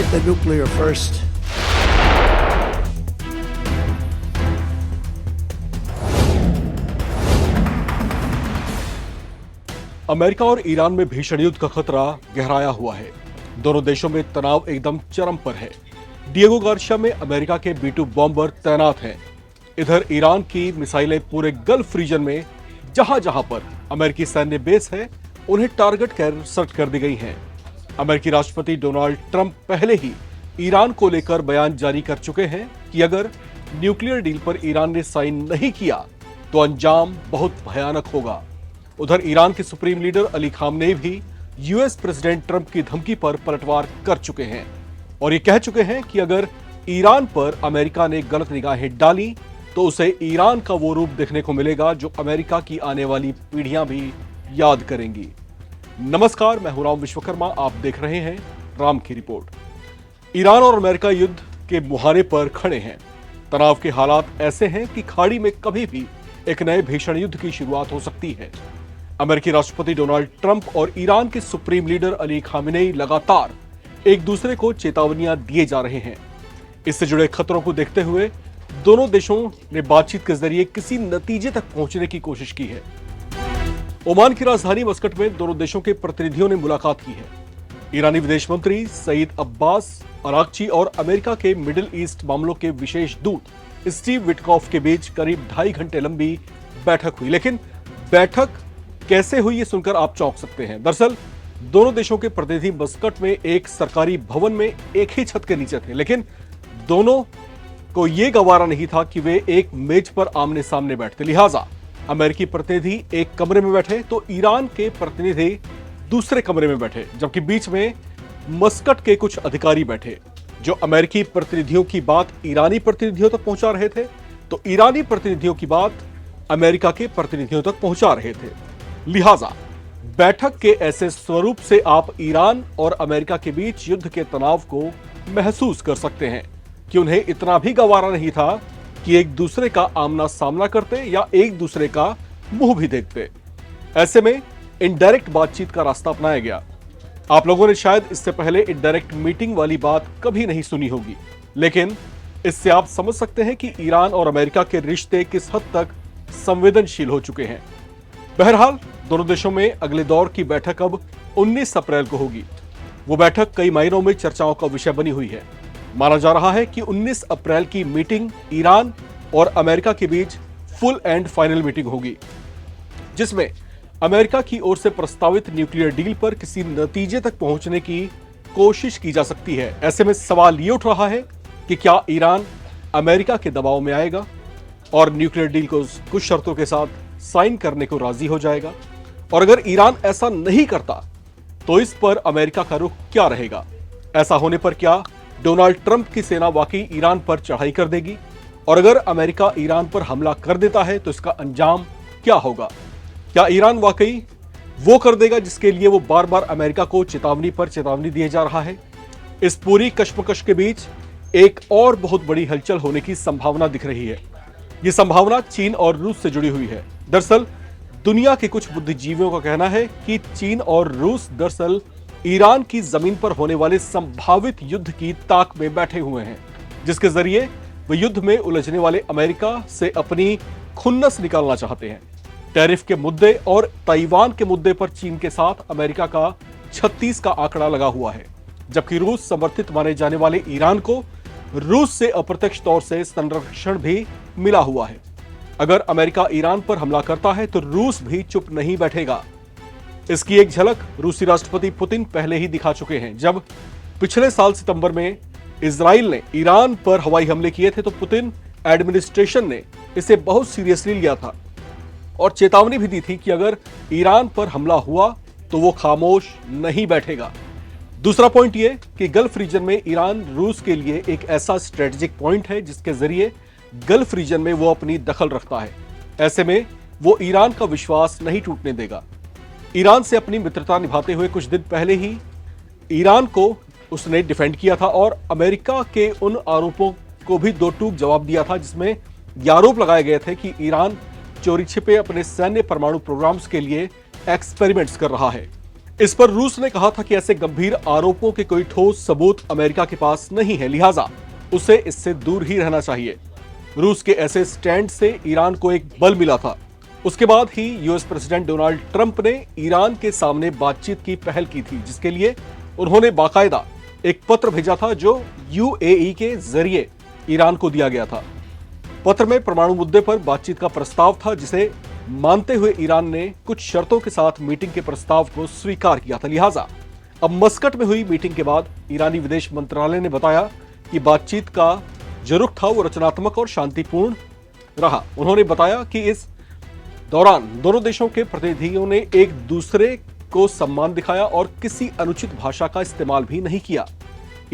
hit the nuclear first. America और Iran में भीषण युद्ध का खतरा गहराया हुआ है। दोनों देशों में तनाव एकदम चरम पर है। डिएगो गार्सिया में अमेरिका के B-2 बॉम्बर तैनात हैं। इधर ईरान की मिसाइलें पूरे गल्फ रीजन में जहां जहां पर अमेरिकी सैन्य बेस है उन्हें टारगेट कर सेट कर दी गई हैं। अमेरिकी राष्ट्रपति डोनाल्ड ट्रंप पहले ही ईरान को लेकर बयान जारी कर चुके हैं कि अगर न्यूक्लियर डील पर ईरान ने साइन नहीं किया तो अंजाम बहुत भयानक होगा। उधर ईरान के सुप्रीम लीडर अली खामनेई भी यूएस प्रेसिडेंट ट्रंप की धमकी पर पलटवार कर चुके हैं और ये कह चुके हैं कि अगर ईरान पर अमेरिका ने गलत निगाहें डाली तो उसे ईरान का वो रूप देखने को मिलेगा जो अमेरिका की आने वाली पीढ़ियां भी याद करेंगी। नमस्कार, मैं हूं राम विश्वकर्मा, आप देख रहे हैं राम की रिपोर्ट। ईरान और अमेरिका युद्ध के मुहाने पर खड़े हैं। तनाव के हालात ऐसे हैं कि खाड़ी में कभी भी एक नए भीषण युद्ध की शुरुआत हो सकती है। अमेरिकी राष्ट्रपति डोनाल्ड ट्रंप और ईरान के सुप्रीम लीडर अली खामेनेई लगातार एक दूसरे को चेतावनियां दिए जा रहे हैं। इससे जुड़े खतरों को देखते हुए दोनों देशों ने बातचीत के जरिए किसी नतीजे तक पहुंचने की कोशिश की है। ओमान की राजधानी मस्कट में दोनों देशों के प्रतिनिधियों ने मुलाकात की है। ईरानी विदेश मंत्री सईद अब्बास अरागची और अमेरिका के मिडिल ईस्ट मामलों के विशेष दूत स्टीव विटकॉफ के बीच करीब 2.5 घंटे लंबी बैठक हुई। लेकिन बैठक कैसे हुई ये सुनकर आप चौंक सकते हैं। दरअसल दोनों देशों के प्रतिनिधि मस्कट में एक सरकारी भवन में एक ही छत के नीचे थे, लेकिन दोनों को यह गवारा नहीं था कि वे एक मेज पर आमने सामने बैठते। लिहाजा अमेरिकी प्रतिनिधि एक कमरे में बैठे तो ईरान के प्रतिनिधि दूसरे कमरे में बैठे, जबकि बीच में मस्कट के कुछ अधिकारी बैठे जो अमेरिकी प्रतिनिधियों की बात ईरानी प्रतिनिधियों तक पहुंचा रहे थे तो ईरानी प्रतिनिधियों की बात अमेरिका के प्रतिनिधियों तक पहुंचा रहे थे। लिहाजा बैठक के ऐसे स्वरूप से आप ईरान और अमेरिका के बीच युद्ध के तनाव को महसूस कर सकते हैं कि उन्हें इतना भी गवारा नहीं था कि एक दूसरे का आमना सामना करते या एक दूसरे का मुंह भी देखते। ऐसे में इनडायरेक्ट बातचीत का रास्ता अपनाया गया। आप लोगों ने शायद इससे पहले इनडायरेक्ट मीटिंग वाली बात कभी नहीं सुनी होगी, लेकिन इससे आप समझ सकते हैं कि ईरान और अमेरिका के रिश्ते किस हद तक संवेदनशील हो चुके हैं। बहरहाल दोनों देशों में अगले दौर की बैठक अब 19 अप्रैल को होगी। वो बैठक कई महीनों में चर्चाओं का विषय बनी हुई है। माना जा रहा है कि 19 अप्रैल की मीटिंग ईरान और अमेरिका के बीच फुल एंड फाइनल मीटिंग होगी, जिसमें अमेरिका की ओर से प्रस्तावित न्यूक्लियर डील पर किसी नतीजे तक पहुंचने की कोशिश की जा सकती है। ऐसे में सवाल ये उठ रहा है कि क्या ईरान अमेरिका के दबाव में आएगा और न्यूक्लियर डील को कुछ शर्तों के साथ साइन करने को राजी हो जाएगा, और अगर ईरान ऐसा नहीं करता तो इस पर अमेरिका का रुख क्या रहेगा। ऐसा होने पर क्या डोनाल्ड ट्रंप की सेना वाकई ईरान पर चढ़ाई कर देगी, और अगर अमेरिका ईरान पर हमला कर देता है तो इसका अंजाम क्या होगा। क्या ईरान वाकई वो कर देगा जिसके लिए वो बार बार अमेरिका को चेतावनी पर चेतावनी दिए जा रहा है। इस पूरी कश्मकश के बीच एक और बहुत बड़ी हलचल होने की संभावना दिख रही है। ये संभावना चीन और रूस से जुड़ी हुई है। दरअसल दुनिया के कुछ बुद्धिजीवियों का कहना है कि चीन और रूस दरअसल ईरान की जमीन पर होने वाले संभावित युद्ध की ताक में बैठे हुए हैं, जिसके जरिए वे युद्ध में उलझने वाले अमेरिका से अपनी खुन्नस निकालना चाहते हैं। टैरिफ के मुद्दे और ताइवान के मुद्दे पर चीन के साथ अमेरिका का 36 का आंकड़ा लगा हुआ है, जबकि रूस समर्थित माने जाने वाले ईरान को रूस से अप्रत्यक्ष तौर से संरक्षण भी मिला हुआ है। अगर अमेरिका ईरान पर हमला करता है तो रूस भी चुप नहीं बैठेगा। इसकी एक झलक रूसी राष्ट्रपति पुतिन पहले ही दिखा चुके हैं। जब पिछले साल सितंबर में इजराइल ने ईरान पर हवाई हमले किए थे तो पुतिन एडमिनिस्ट्रेशन ने इसे बहुत सीरियसली लिया था और चेतावनी भी दी थी कि अगर ईरान पर हमला हुआ तो वो खामोश नहीं बैठेगा। दूसरा पॉइंट ये कि गल्फ रीजन में ईरान रूस के लिए एक ऐसा स्ट्रेटेजिक पॉइंट है जिसके जरिए गल्फ रीजन में वो अपनी दखल रखता है। ऐसे में वो ईरान का विश्वास नहीं टूटने देगा। ईरान से अपनी मित्रता निभाते हुए कुछ दिन पहले ही ईरान को उसने डिफेंड किया था और अमेरिका के उन आरोपों को भी दो टूक जवाब दिया था जिसमें ये आरोप लगाए गए थे कि ईरान चोरी छिपे अपने सैन्य परमाणु प्रोग्राम्स के लिए एक्सपेरिमेंट्स कर रहा है। इस पर रूस ने कहा था कि ऐसे गंभीर आरोपों के कोई ठोस सबूत अमेरिका के पास नहीं है, लिहाजा उसे इससे दूर ही रहना चाहिए। रूस के ऐसे स्टैंड से ईरान को एक बल मिला था। उसके बाद ही यूएस प्रेसिडेंट डोनाल्ड ट्रंप ने ईरान के सामने बातचीत की पहल की थी, जिसके लिए उन्होंने बाकायदा एक पत्र भेजा था जो यूएई के जरिए ईरान को दिया गया था। पत्र में परमाणु मुद्दे पर बातचीत का प्रस्ताव था, जिसे मानते हुए ईरान ने कुछ शर्तों के साथ मीटिंग के प्रस्ताव को स्वीकार किया था। लिहाजा अब मस्कट में हुई मीटिंग के बाद ईरानी विदेश मंत्रालय ने बताया कि बातचीत का जो रुख था वो रचनात्मक और शांतिपूर्ण रहा। उन्होंने बताया कि इस दौरान दोनों देशों के प्रतिनिधियों ने एक दूसरे को सम्मान दिखाया और किसी अनुचित भाषा का इस्तेमाल भी नहीं किया।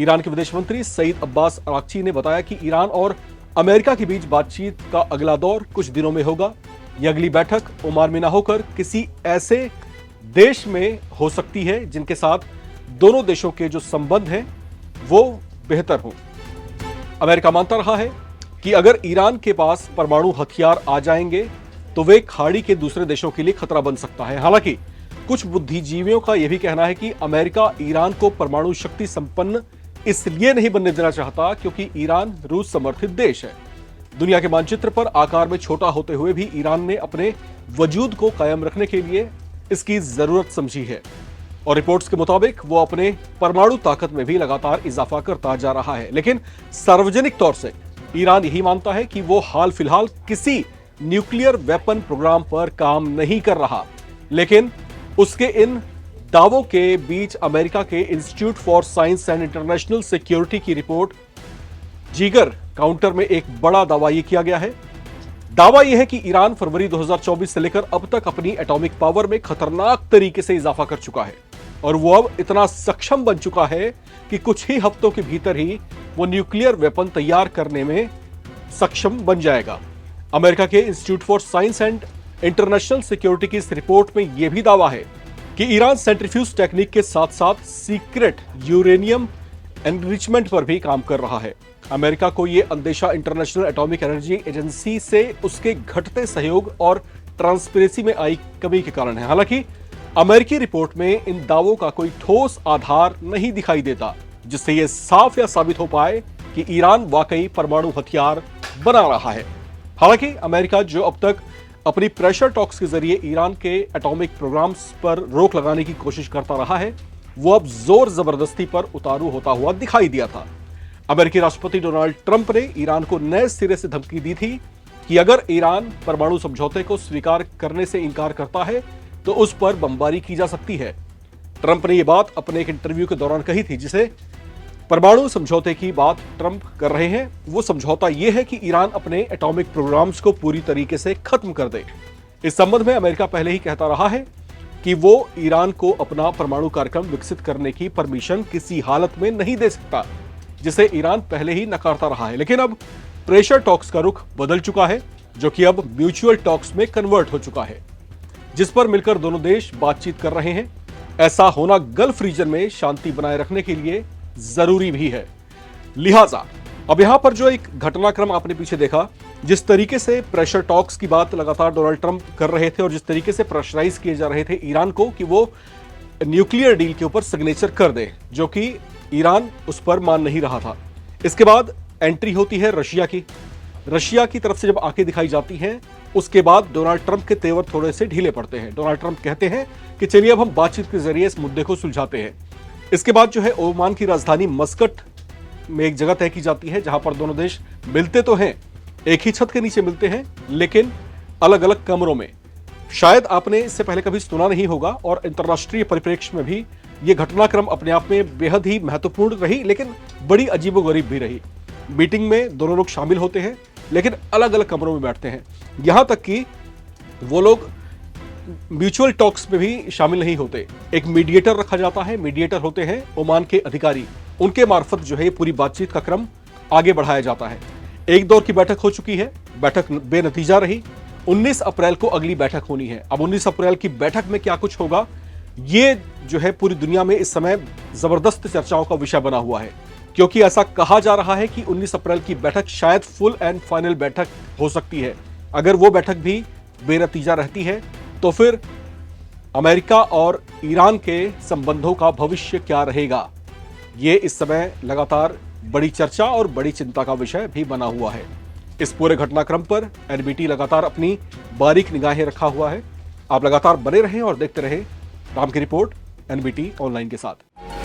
ईरान के विदेश मंत्री सईद अब्बास अराक्ची ने बताया कि ईरान और अमेरिका के बीच बातचीत का अगला दौर कुछ दिनों में होगा। यह अगली बैठक ओमान में ना होकर किसी ऐसे देश में हो सकती है जिनके साथ दोनों देशों के जो संबंध हैं वो बेहतर हों। अमेरिका मानता रहा है कि अगर ईरान के पास परमाणु हथियार आ जाएंगे तो वे खाड़ी के दूसरे देशों के लिए खतरा बन सकता है। हालांकि कुछ बुद्धिजीवियों का यह भी कहना है कि अमेरिका ईरान को परमाणु शक्ति संपन्न इसलिए नहीं बनने देना चाहता क्योंकि ईरान रूस समर्थित देश है। दुनिया के मानचित्र पर आकार में छोटा होते हुए भी ईरान ने अपने वजूद को कायम रखने के लिए इसकी जरूरत समझी है और रिपोर्ट्स के मुताबिक वो अपने परमाणु ताकत में भी लगातार इजाफा करता जा रहा है। लेकिन सार्वजनिक तौर से ईरान यही मानता है कि वो हाल फिलहाल किसी न्यूक्लियर वेपन प्रोग्राम पर काम नहीं कर रहा। लेकिन उसके इन दावों के बीच अमेरिका के institute for science and international security की रिपोर्ट जीगर काउंटर में एक बड़ा दावा यह किया गया है। दावा यह है कि ईरान फरवरी 2024 से लेकर अब तक अपनी एटॉमिक पावर में खतरनाक तरीके से इजाफा कर चुका है और वो अब इतना सक्षम बन चुका है कि कुछ ही हफ्तों के भीतर ही वो न्यूक्लियर वेपन तैयार करने में सक्षम बन जाएगा। अमेरिका के institute for science and international security की इस रिपोर्ट में यह भी दावा है कि ईरान सेंट्रीफ्यूज टेक्निक के साथ साथ सीक्रेट यूरेनियम एनरिचमेंट पर भी काम कर रहा है। अमेरिका को यह अंदेशा इंटरनेशनल एटॉमिक एनर्जी एजेंसी से उसके घटते सहयोग और ट्रांसपेरेंसी में आई कमी के कारण है। हालांकि अमेरिकी रिपोर्ट में इन दावों का कोई ठोस आधार नहीं दिखाई देता जिससे यह साफ या साबित हो पाए कि ईरान वाकई परमाणु हथियार बना रहा है। हालांकि अमेरिका जो अब तक अपनी प्रेशर टॉक्स के जरिए ईरान के एटॉमिक प्रोग्राम्स पर रोक लगाने की कोशिश करता रहा है, वो अब जोर जबरदस्ती पर उतारू होता हुआ दिखाई दिया था। अमेरिकी राष्ट्रपति डोनाल्ड ट्रंप ने ईरान को नए सिरे से धमकी दी थी कि अगर ईरान परमाणु समझौते को स्वीकार करने से इनकार करता है तो उस पर बमबारी की जा सकती है। ट्रंप ने यह बात अपने एक इंटरव्यू के दौरान कही थी। जिसे परमाणु समझौते की बात ट्रंप कर रहे हैं वो समझौता यह है कि ईरान अपने एटॉमिक प्रोग्राम्स को पूरी तरीके से खत्म कर दे। इस संबंध में अमेरिका पहले ही कहता रहा है कि वो ईरान को अपना परमाणु कार्यक्रम विकसित करने की परमिशन किसी हालत में नहीं दे सकता, जिसे ईरान पहले ही नकारता रहा है। लेकिन अब प्रेशर टॉक्स का रुख बदल चुका है, जो कि अब म्यूचुअल टॉक्स में कन्वर्ट हो चुका है, जिस पर मिलकर दोनों देश बातचीत कर रहे हैं। ऐसा होना गल्फ रीजन में शांति बनाए रखने के लिए जरूरी भी है। लिहाजा अब यहां पर जो एक घटनाक्रम आपने पीछे देखा, जिस तरीके से प्रेशर टॉक्स की बात लगातार डोनाल्ड ट्रंप कर रहे थे और जिस तरीके से प्रेशराइज किए जा रहे थे ईरान को कि वो न्यूक्लियर डील के ऊपर सिग्नेचर कर दे, जो कि ईरान उस पर मान नहीं रहा था। इसके बाद एंट्री होती है रशिया की। रशिया की तरफ से जब आंखें दिखाई जाती हैं, उसके बाद डोनाल्ड ट्रंप के तेवर थोड़े से ढीले पड़ते हैं। डोनाल्ड ट्रंप कहते हैं कि चलिए अब हम बातचीत के जरिए इस मुद्दे को सुलझाते हैं। इसके बाद जो है ओमान की राजधानी मस्कट में एक जगह तय की जाती है जहां पर दोनों देश मिलते तो हैं, एक ही छत के नीचे मिलते हैं, लेकिन अलग अलग कमरों में। शायद आपने इससे पहले कभी सुना नहीं होगा और अंतर्राष्ट्रीय परिप्रेक्ष्य में भी यह घटनाक्रम अपने आप में बेहद ही महत्वपूर्ण रही, लेकिन बड़ी अजीबोगरीब भी रही। मीटिंग में दोनों लोग शामिल होते हैं लेकिन अलग अलग कमरों में बैठते हैं। यहां तक कि वो लोग म्यूचुअल टॉक्स में भी शामिल नहीं होते। एक मीडिएटर रखा जाता है, मीडिएटर होते हैं ओमान के अधिकारी, उनके मार्फत जो है पूरी बातचीत का क्रम आगे बढ़ाया जाता है। एक दौर की बैठक हो चुकी है, बैठक बेनतीजा रही। 19 अप्रैल को अगली बैठक होनी है। अब 19 अप्रैल की बैठक में क्या कुछ होगा, ये जो है पूरी दुनिया में इस समय जबरदस्त चर्चाओं का विषय बना हुआ है, क्योंकि ऐसा कहा जा रहा है कि 19 अप्रैल की बैठक शायद फुल एंड फाइनल बैठक हो सकती है। अगर वो बैठक भी बेनतीजा रहती है तो फिर अमेरिका और ईरान के संबंधों का भविष्य क्या रहेगा, ये इस समय लगातार बड़ी चर्चा और बड़ी चिंता का विषय भी बना हुआ है। इस पूरे घटनाक्रम पर एनबीटी लगातार अपनी बारीक निगाहें रखा हुआ है। आप लगातार बने रहें और देखते रहें राम की रिपोर्ट एनबीटी ऑनलाइन के साथ।